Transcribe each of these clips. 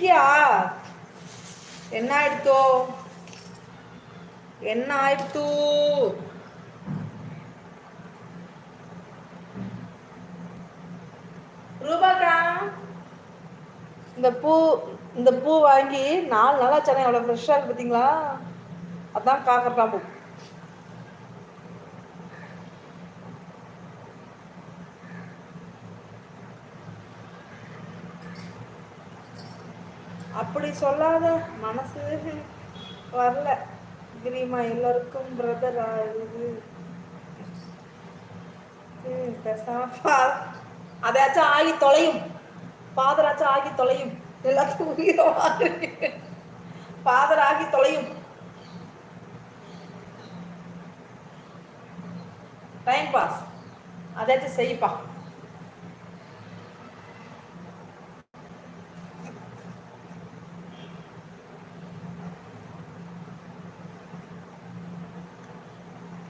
இருக்கியா? என்ன ஆயிடுத்தோ? என்ன ஆயிடுத்து? ரூபாக்கா, இந்த பூ வாங்கி 4 நாளா சென்னை எவ்வளவு ஃப்ரெஷ்ஷா இருக்கு பார்த்தீங்களா? அதான் காக்கறதா பூ. அப்படி சொல்லாத, மனசு வரல. தெரியுமா எல்லாருக்கும் பிரதர் ஆகுது. அதாச்சும் ஆகி தொலையும், பாதராச்சும் ஆகி தொலையும். எல்லாத்துக்கும் உயிரை வாங்குறீங்க. பாதர் ஆகி தொலையும். டைம் பாஸ் அதாச்சும் செய்ப்பா.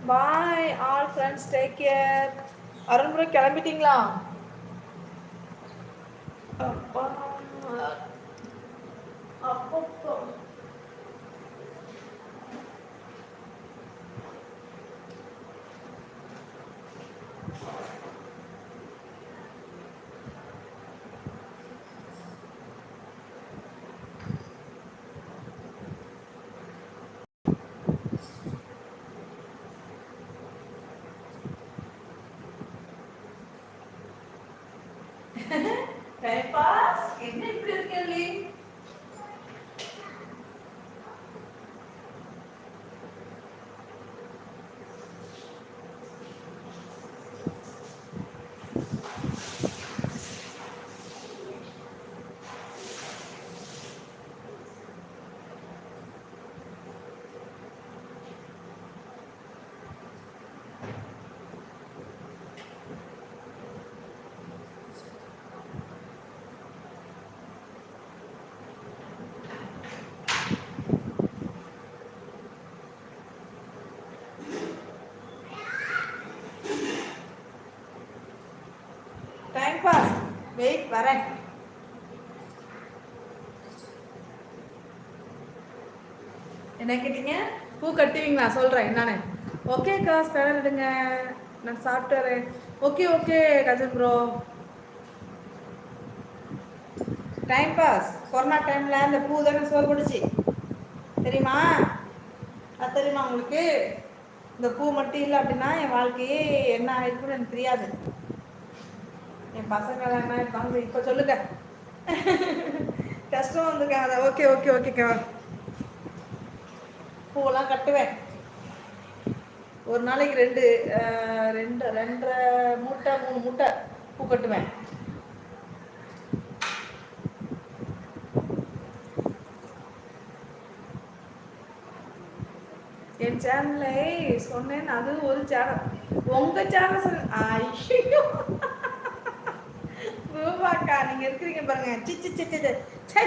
Bye all friends, take care. அருண்முறை கிளம்பிட்டீங்களா? அப்பா அப்பப்போ டைம் பாஸ் என்ன இப்படி இருக்கே? டைம் பாஸ் வெயிட் வரேன். என்ன கேட்டீங்க? பூ கட்டுவீங்களா? சொல்கிறேன் என்னன்னு. ஓகேக்கா, ஸ்பேனர் எடுங்க, நான் சாப்பிட்டு வரேன். Okay okay Gajan bro. Time pass corona டைமில் இந்த பூ தானே சோறு போடுச்சு தெரியுமா? அது தெரியுமா உங்களுக்கு? இந்த பூ மட்டும் இல்லை அப்படின்னா என் வாழ்க்கையே என்ன ஆயிடுச்சுன்னு எனக்கு தெரியாது. என் பசங்க என்ன இருப்பாங்க இப்போ சொல்லுங்க. கஷ்டம் வந்துருக்காங்க. ஓகே ஓகே ஓகேக்கா. பூவெல்லாம் கட்டுவேன். ஒரு நாளைக்கு ரெண்டரை மூட்டை 3 மூட்டை பூ கட்டுவேன். என் சேனலை சொன்னேன், அது ஒரு சேனல். உங்க சேனல் ஐயோ ரூபாக்கா, நீங்க இருக்கிறீங்க பாருங்க. சிச்சி சிச்சி சே,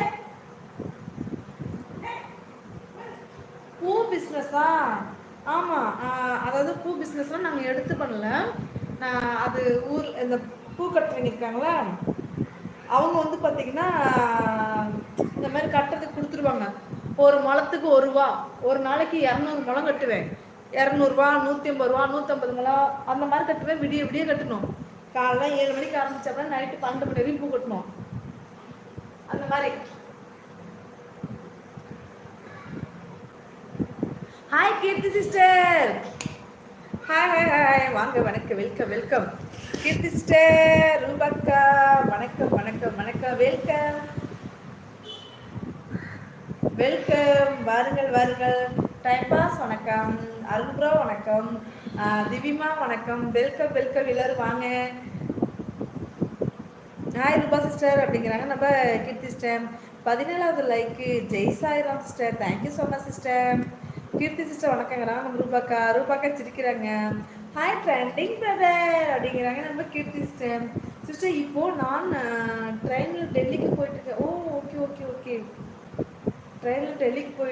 பூ பிஸ்னஸா? ஆமாம், அதாவது பூ பிஸ்னஸ்லாம் நாங்கள் எடுத்து பண்ணல. அது இந்த பூ கட்டுறவங்க இருக்காங்களா, அவங்க வந்து பார்த்தீங்கன்னா இந்த மாதிரி கட்டுறதுக்கு கொடுத்துருவாங்க. ஒரு முளத்துக்கு 1 ரூபா. ஒரு நாளைக்கு 200 முளம் கட்டுவேன். 200 ரூபா, 150 ரூபா, 150 முளம் அந்த மாதிரி கட்டுவேன். விடிய விடிய கட்டணும். காலைல 7 மணிக்கு ஆரம்பிச்சப்ப நைட்டு 12 மணி வரைக்கும் பூ கட்டணும். அந்த மாதிரி. ஹாய் கீர்த்தி சிஸ்டர். ஹாய் ஹாய் ஹாய், வாங்க, வணக்கம், வெல்கம் வெல்கம். கீர்த்தி சிஸ்டர், ரூபாக்கா, வணக்கம் வணக்கம் வணக்கம், வெல்கம் வெல்கம். வாருங்கள் வாருங்கள். டைம் பாஸ் வணக்கம். அருண் ப்ரோ வணக்கம். திவிமா வணக்கம். வெல்கம் வெல்கம், எல்லாரும் வாங்க. ஹாய் ரூபா சிஸ்டர் அப்படிங்கிறாங்க நம்ம கீர்த்தி சிஸ்டர். 17வது லைக்கு. Jai Sairam sister, thank you so much sister. Keerthi sister வணக்கங்கிறாங்க நம்ம ரூபாக்கா. ரூபாக்கா சிரிக்கிறாங்க. ஹாய் ட்ரெண்டிங் பிரதர் அப்படிங்கிறாங்க நம்ம கீர்த்தி சிஸ்டர். சிஸ்டர் இப்போ நான் ட்ரெயினில் டெல்லிக்கு போயிட்டு இருக்கேன். ஓ ஓகே ஓகே ஓகே. ட்ரெயினில் டெல்லிக்கு போயிட்டு